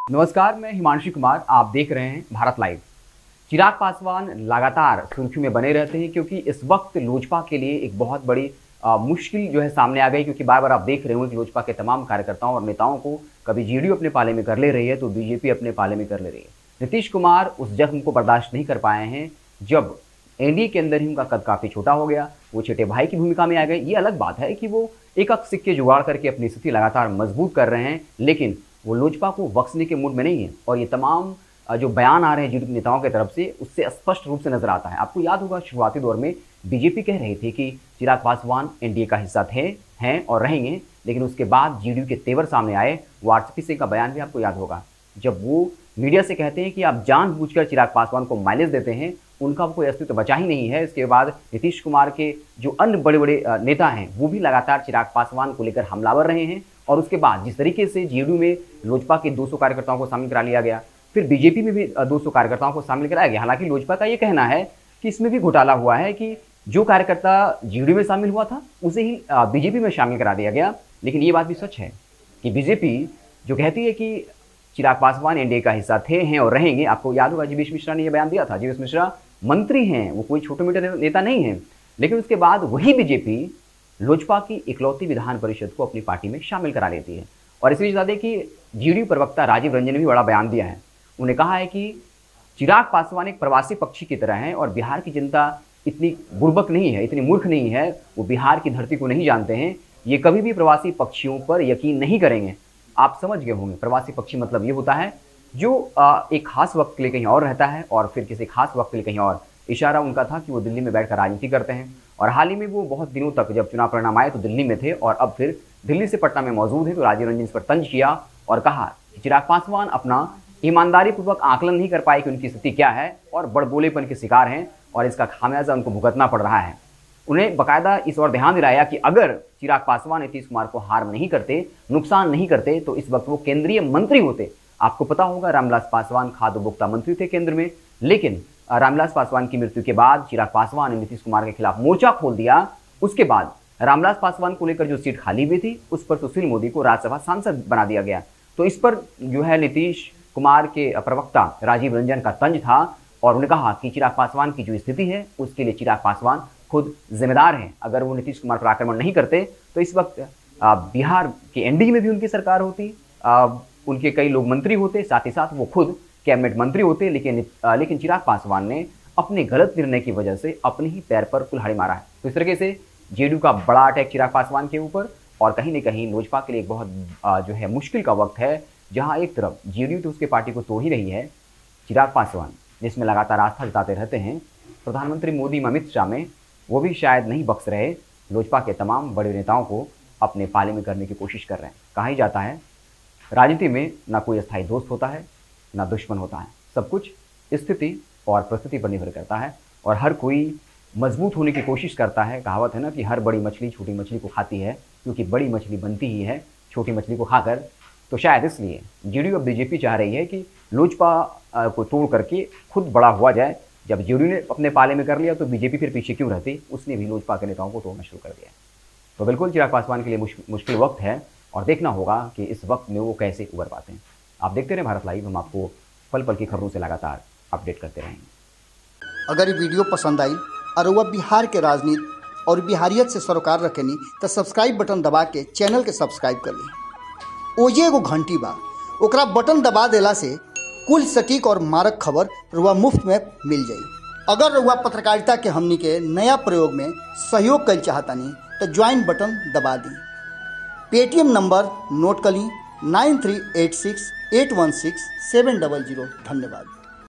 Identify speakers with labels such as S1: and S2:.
S1: नमस्कार, मैं हिमांशु कुमार। आप देख रहे हैं भारत लाइव। चिराग पासवान लगातार सुर्खियों में बने रहते हैं क्योंकि इस वक्त लोजपा के लिए एक बहुत बड़ी मुश्किल जो है सामने आ गई, क्योंकि बार बार आप देख रहे होंगे कि लोजपा के तमाम कार्यकर्ताओं और नेताओं को कभी जेडीयू अपने पाले में कर ले रही है तो बीजेपी अपने पाले में कर ले रही है। नीतीश कुमार उस जख्म को बर्दाश्त नहीं कर पाए हैं जब एनडीए के अंदर ही उनका कद काफी छोटा हो गया, वो छोटे भाई की भूमिका में आ गए। ये अलग बात है कि वो एक सिक्के जुगाड़ करके अपनी स्थिति लगातार मजबूत कर रहे हैं, लेकिन वो लोजपा को बख्शने के मूड में नहीं है। और ये तमाम जो बयान आ रहे हैं जेडीयू नेताओं की तरफ से, उससे स्पष्ट रूप से नजर आता है। आपको याद होगा शुरुआती दौर में बीजेपी कह रही थी कि चिराग पासवान एनडीए का हिस्सा हैं और रहेंगे, लेकिन उसके बाद जेडीयू के तेवर सामने आए। वो आरसीपी सिंह का बयान भी आपको याद होगा, जब वो मीडिया से कहते हैं कि आप जानबूझकर चिराग पासवान को माइलेज देते हैं, उनका कोई अस्तित्व बचा ही नहीं है। इसके बाद नीतीश कुमार के जो अन्य बड़े बड़े नेता हैं वो भी लगातार चिराग पासवान को लेकर हमलावर रहे हैं। और उसके बाद जिस तरीके से जेडीयू में लोजपा के 200 कार्यकर्ताओं को शामिल करा लिया गया, फिर बीजेपी में भी 200 कार्यकर्ताओं को शामिल कराया गया। हालांकि लोजपा का ये कहना है कि इसमें भी घोटाला हुआ है कि जो कार्यकर्ता जेडीयू में शामिल हुआ था उसे ही बीजेपी में शामिल करा दिया गया। लेकिन ये बात भी सच है कि बीजेपी जो कहती है कि चिराग पासवान एनडीए का हिस्सा हैं और रहेंगे। आपको याद होगा जीवेश मिश्रा ने यह बयान दिया था। जीवेश मिश्रा मंत्री हैं, वो कोई छोटे मोटे नेता नहीं है, लेकिन उसके बाद वही बीजेपी लोजपा की इकलौती विधान परिषद को अपनी पार्टी में शामिल करा लेती है। और इसी वजह से कि जेडीयू प्रवक्ता राजीव रंजन ने भी बड़ा बयान दिया है। उन्हें कहा है कि चिराग पासवान एक प्रवासी पक्षी की तरह है और बिहार की जनता इतनी बुर्बक नहीं है, इतनी मूर्ख नहीं है, वो बिहार की धरती को नहीं जानते हैं। ये कभी भी प्रवासी पक्षियों पर यकीन नहीं करेंगे। आप समझ गए होंगे, प्रवासी पक्षी मतलब ये होता है जो एक खास वक्त के लिए कहीं और रहता है और फिर किसी खास वक्त के लिए कहीं और। इशारा उनका था कि वो दिल्ली में बैठकर राजनीति करते हैं। और हाल ही में वो बहुत दिनों तक जब चुनाव परिणाम आए तो दिल्ली में थे और अब फिर दिल्ली से पटना में मौजूद है। तो राजीव रंजन इस पर तंज किया और कहा कि चिराग पासवान अपना ईमानदारी पूर्वक आकलन नहीं कर पाए कि उनकी स्थिति क्या है और बड़बोलेपन के शिकार हैं और इसका खामियाजा उनको भुगतना पड़ रहा है। उन्हें बाकायदा इस ओर ध्यान दिलाया कि अगर चिराग पासवान नीतीश कुमार को हार्म नहीं करते, नुकसान नहीं करते, तो इस वक्त वो केंद्रीय मंत्री होते। आपको पता होगा रामविलास पासवान खाद्य उपभोक्ता मंत्री थे केंद्र में, लेकिन रामविलास पासवान की मृत्यु के बाद चिराग पासवान ने नीतीश कुमार के खिलाफ मोर्चा खोल दिया। उसके बाद रामविलास पासवान को लेकर जो सीट खाली हुई थी उस पर सुशील मोदी को राज्यसभा सांसद बना दिया गया। तो इस पर जो है नीतीश कुमार के प्रवक्ता राजीव रंजन का तंज था और उन्होंने कहा कि चिराग पासवान की जो स्थिति है उसके लिए चिराग पासवान खुद जिम्मेदार हैं। अगर वो नीतीश कुमार पर आक्रमण नहीं करते तो इस वक्त बिहार के एनडीए में भी उनकी सरकार होती, उनके कई लोग मंत्री होते, साथ ही साथ वो खुद कैबिनेट मंत्री होते। लेकिन चिराग पासवान ने अपने गलत निर्णय की वजह से अपने ही पैर पर कुल्हाड़ी मारा है। तो इस तरीके से जेडीयू का बड़ा अटैक चिराग पासवान के ऊपर और कहीं न कहीं लोजपा के लिए एक बहुत जो है मुश्किल का वक्त है, जहां एक तरफ जेडीयू तो उसके पार्टी को तोड़ ही रही है, चिराग पासवान जिसमें लगातार आस्था जताते रहते हैं प्रधानमंत्री मोदी अमित शाह में, वो भी शायद नहीं बख्श रहे लोजपा के तमाम बड़े नेताओं को अपने पाले में करने की कोशिश कर रहे हैं। कहा ही जाता है राजनीति में ना कोई अस्थायी दोस्त होता है ना दुश्मन होता है, सब कुछ स्थिति और परिस्थिति पर निर्भर करता है और हर कोई मजबूत होने की कोशिश करता है। कहावत है ना कि हर बड़ी मछली छोटी मछली को खाती है, क्योंकि बड़ी मछली बनती ही है छोटी मछली को खाकर। तो शायद इसलिए जेडीयू और बीजेपी चाह रही है कि लोजपा को तोड़ करके खुद बड़ा हुआ जाए। जब जेडीयू ने अपने पाले में कर लिया तो बीजेपी फिर पीछे क्यों रहती, उसने भी लोजपा के नेताओं को तोड़ना शुरू कर दिया। तो बिल्कुल चिराग पासवान के लिए मुश्किल वक्त है और देखना होगा कि इस वक्त में वो कैसे उबर पाते हैं। आप देखते रहें भारत लाइव, हम आपको पल पल की खबरों से लगातार अपडेट करते रहेंगे।
S2: अगर ये वीडियो पसंद आई और वह बिहार के राजनीति और बिहारियत से सरोकार रखेनी तो सब्सक्राइब बटन दबा के चैनल के सब्सक्राइब कर ली। ओजे एगो घंटी बा, ओकरा बटन दबा देला से कुल सटीक और मारक खबर रुआ मुफ्त में मिल जाई। अगर रुआ पत्रकारिता के हमनी के नया प्रयोग में सहयोग कर चाहतानी तो ज्वाइन बटन दबा दी। पेटीएम नंबर नोट कर ली 9386816700। धन्यवाद।